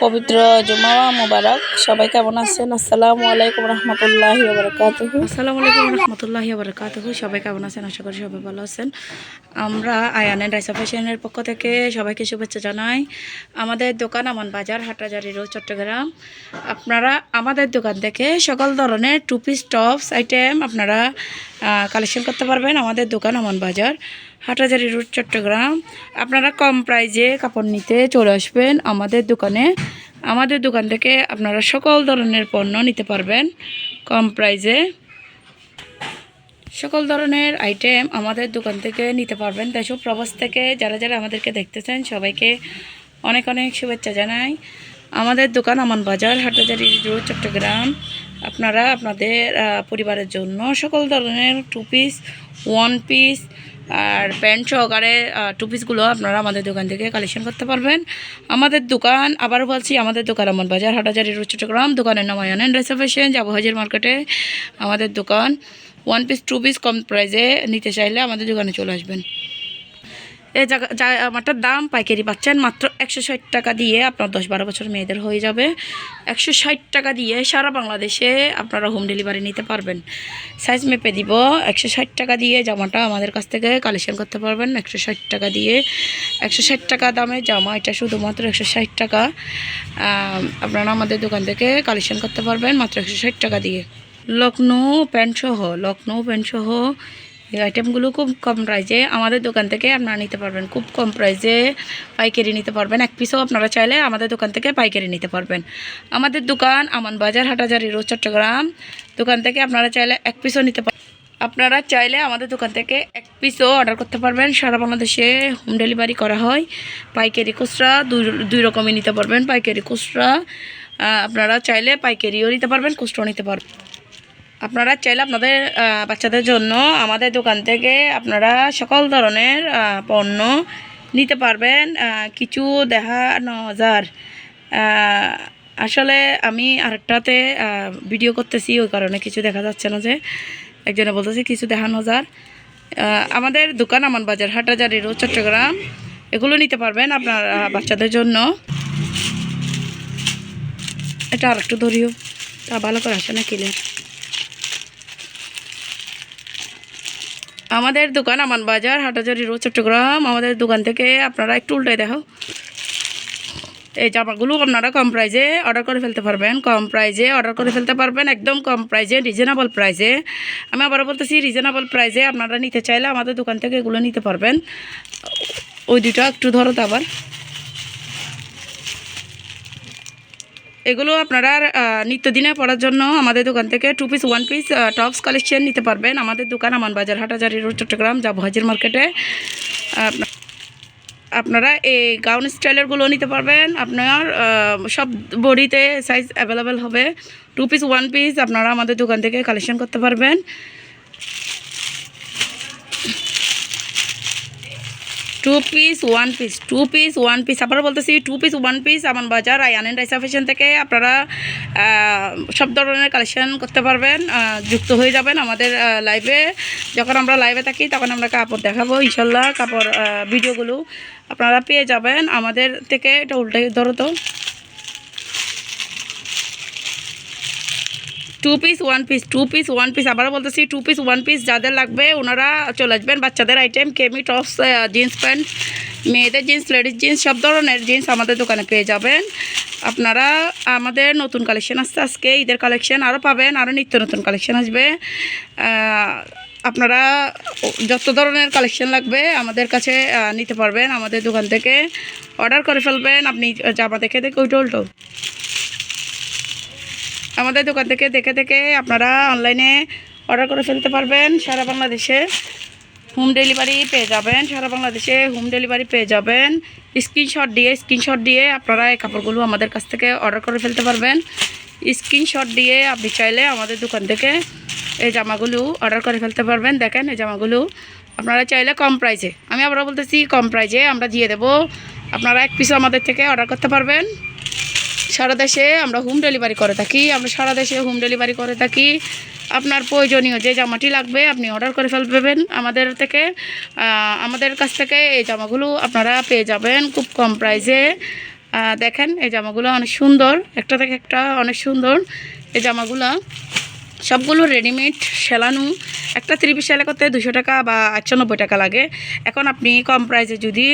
পবিত্র জুমা মোবারক। সবাই কেমন আছেন? আসসালামু আলাইকুম রহমতুল্লাহি ওয়া বারাকাতুহু। আসসালামু আলাইকুম রহমতুল্লাহি ওয়া বারাকাতুহু। সবাই কেমন আছেন? আশা করি সবাই ভালো আছেন। আমরা আয়ান এন্ড রাইসা ফ্যাশনের পক্ষ থেকে সবাইকে শুভেচ্ছা জানাই। আমাদের দোকান আমান বাজার, হাটহাজারী রোড, চট্টগ্রাম। আপনারা আমাদের দোকান থেকে সকল ধরনের টু পিস টপস আইটেম আপনারা কালেকশন করতে পারবেন। আমাদের দোকান আমান বাজার, হাটহাজারী রোড, চট্টগ্রাম। আপনারা কম প্রাইজে কাপড় নিতে চলে আসবেন আমাদের দোকানে। আমাদের দোকান থেকে আপনারা সকল ধরনের পণ্য নিতে পারবেন কম প্রাইজে। সকল ধরনের আইটেম আমাদের দোকান থেকে নিতে পারবেন। দেশ ও প্রবাস থেকে যারা যারা আমাদেরকে দেখতেছেন সবাইকে অনেক অনেক শুভেচ্ছা জানাই। আমাদের দোকান আমান বাজার, হাটহাজারী রোড, চট্টগ্রাম। আপনারা আপনাদের পরিবারের জন্য সকল ধরনের টু পিস, ওয়ান পিস আর প্যান্ট সহকারে টু পিসগুলো আপনারা আমাদের দোকান থেকে কালেকশন করতে পারবেন। আমাদের দোকান, আবারও বলছি, আমাদের দোকান আমান বাজার, হাটহাজারী রোড, চট্টগ্রাম। দোকানের নাম আয়ান এন্ড রাইসা ফ্যাশন, যাবো হাজির মার্কেটে। আমাদের দোকান ওয়ান পিস টু পিস কম প্রাইসে নিতে চাইলে আমাদের দোকানে চলে আসবেন। এই জামাটার দাম পাইকারি পাচ্ছেন মাত্র 160 টাকা দিয়ে। আপনার 10-12 বছর মেয়েদের হয়ে যাবে। 160 টাকা দিয়ে সারা বাংলাদেশে আপনারা হোম ডেলিভারি নিতে পারবেন। সাইজ মেপে দিব। 160 টাকা দিয়ে জামাটা আমাদের কাছ থেকে কালেকশন করতে পারবেন। 160 টাকা দিয়ে, 160 টাকা দামে জামা, এটা শুধুমাত্র 160 টাকা। আপনারা আমাদের দোকান থেকে কালেকশন করতে পারবেন মাত্র 160 টাকা দিয়ে। লখনৌ প্যান্ট সহ এই আইটেমগুলো খুব কম প্রাইসে আমাদের দোকান থেকে আপনারা নিতে পারবেন। খুব কম প্রাইসে পাইকারি নিতে পারবেন। এক পিসও আপনারা চাইলে আমাদের দোকান থেকে পাইকারি নিতে পারবেন। আমাদের দোকান আমান বাজার, হাটহাজারী রোড, চট্টগ্রাম। দোকান থেকে আপনারা চাইলে এক পিসও নিতে পারবেন। আপনারা চাইলে আমাদের দোকান থেকে এক পিসও অর্ডার করতে পারবেন। সারা বাংলাদেশে হোম ডেলিভারি করা হয়। পাইকারি খুচরা দুই রকমই নিতে পারবেন। পাইকারি খুচরা আপনারা চাইলে পাইকারিও নিতে পারবেন, খুচরাও নিতে পারবেন। আপনারা চাইলে আপনাদের বাচ্চাদের জন্য আমাদের দোকান থেকে আপনারা সকল ধরনের পণ্য নিতে পারবেন। কিছু দেখানো যার আসলে আমি আরেকটাতে ভিডিও করতেছি, ওই কারণে কিছু দেখা যাচ্ছে না। যে একজনে বলতেছে কিছু দেখানো যার। আমাদের দোকান আমান বাজার, হাটহাজারী রোড, চট্টগ্রাম। এগুলো নিতে পারবেন আপনার বাচ্চাদের জন্য। এটা আরেকটু ধরিও, তা ভালো করে আসে না ক্লিয়ার। আমাদের দোকান আমান বাজার, হাটহাজারী রোড, চট্টগ্রাম। আমাদের দোকান থেকে আপনারা একটু উল্টায় দেখাও। এই জামাগুলো আপনারা কম প্রাইজে অর্ডার করে ফেলতে পারবেন। কম প্রাইজে অর্ডার করে ফেলতে পারবেন, একদম কম প্রাইজে, রিজনেবল প্রাইজে। আমি আবারও বলতেছি, রিজনেবল প্রাইজে আপনারা নিতে চাইলে আমাদের দোকান থেকে এগুলো নিতে পারবেন। ওই দুটো একটু ধরো তো আবার। এগুলো আপনারা নিত্যদিনে পরার জন্য আমাদের দোকান থেকে two piece, one piece tops collection নিতে পারবেন। আমাদের দোকান আমান বাজার, হাটহাজারী রোড, চট্টগ্রাম, যাবো হাজির মার্কেটে। আপনারা এই গাউন স্টাইলেরগুলো নিতে পারবেন। আপনার সব বডিতে সাইজ অ্যাভেলেবেল হবে। টু পিস, ওয়ান পিস আপনারা আমাদের দোকান থেকে কালেকশন করতে পারবেন। টু পিস, ওয়ান পিস আবার বলতেছি, টু পিস, ওয়ান পিস আমান বাজার, আয়ান এন্ড রাইসা ফ্যাশন থেকে আপনারা সব ধরনের কালেকশন করতে পারবেন। যুক্ত হয়ে যাবেন আমাদের লাইভে। যখন আমরা লাইভে থাকি তখন আমরা কাপড় দেখাবো ইনশাল্লাহ। কাপড় ভিডিওগুলো আপনারা পেয়ে যাবেন আমাদের থেকে। এটা উল্টে ধরো তো। টু পিস, ওয়ান পিস আবারও বলতেছি, টু পিস, ওয়ান পিস যাদের লাগবে ওনারা চলে আসবেন। বাচ্চাদের আইটেম, কেমি টপস, জিন্স প্যান্ট, মেয়েদের জিন্স, লেডিস জিন্স, সব ধরনের জিন্স আমাদের দোকানে পেয়ে যাবেন। আপনারা আমাদের নতুন কালেকশন আসছে, আজকে ঈদের কালেকশন আরও পাবেন, আরও নিত্য নতুন কালেকশন আসবে। আপনারা যত ধরনের কালেকশন লাগবে আমাদের কাছে নিতে পারবেন। আমাদের দোকান থেকে অর্ডার করে ফেলবেন। আপনি জামা দেখে ওইটা উল্টো। আমাদের দোকান থেকে দেখে আপনারা অনলাইনে অর্ডার করে ফেলতে পারবেন। সারা বাংলাদেশে হোম ডেলিভারি পেয়ে যাবেন। সারা বাংলাদেশে হোম ডেলিভারি পেয়ে যাবেন। স্ক্রিনশট দিয়ে আপনারা এই কাপড়গুলো আমাদের কাছ থেকে অর্ডার করে ফেলতে পারবেন। স্ক্রিনশট দিয়ে আপনি চাইলে আমাদের দোকান থেকে এই জামাগুলো অর্ডার করে ফেলতে পারবেন। দেখেন এই জামাগুলো আপনারা চাইলে কম প্রাইসে, আমি আবারও বলতেছি, কম প্রাইসে আমরা দিয়ে দেবো। আপনারা এক পিসও আমাদের থেকে অর্ডার করতে পারবেন। সারা দেশে আমরা হোম ডেলিভারি করে থাকি। আপনার প্রয়োজনীয় যে জামাটি লাগবে আপনি অর্ডার করে ফেলবেন আমাদের থেকে। আমাদের কাছ থেকে এই জামাগুলো আপনারা পেয়ে যাবেন খুব কম প্রাইসে। দেখেন এই জামাগুলো অনেক সুন্দর, একটা থেকে একটা অনেক সুন্দর। এই জামাগুলো সবগুলো রেডিমেড সেলানো। একটা 3 পিস সেলাই করতে 200 টাকা বা 890 টাকা লাগে। এখন আপনি কম প্রাইসে যদি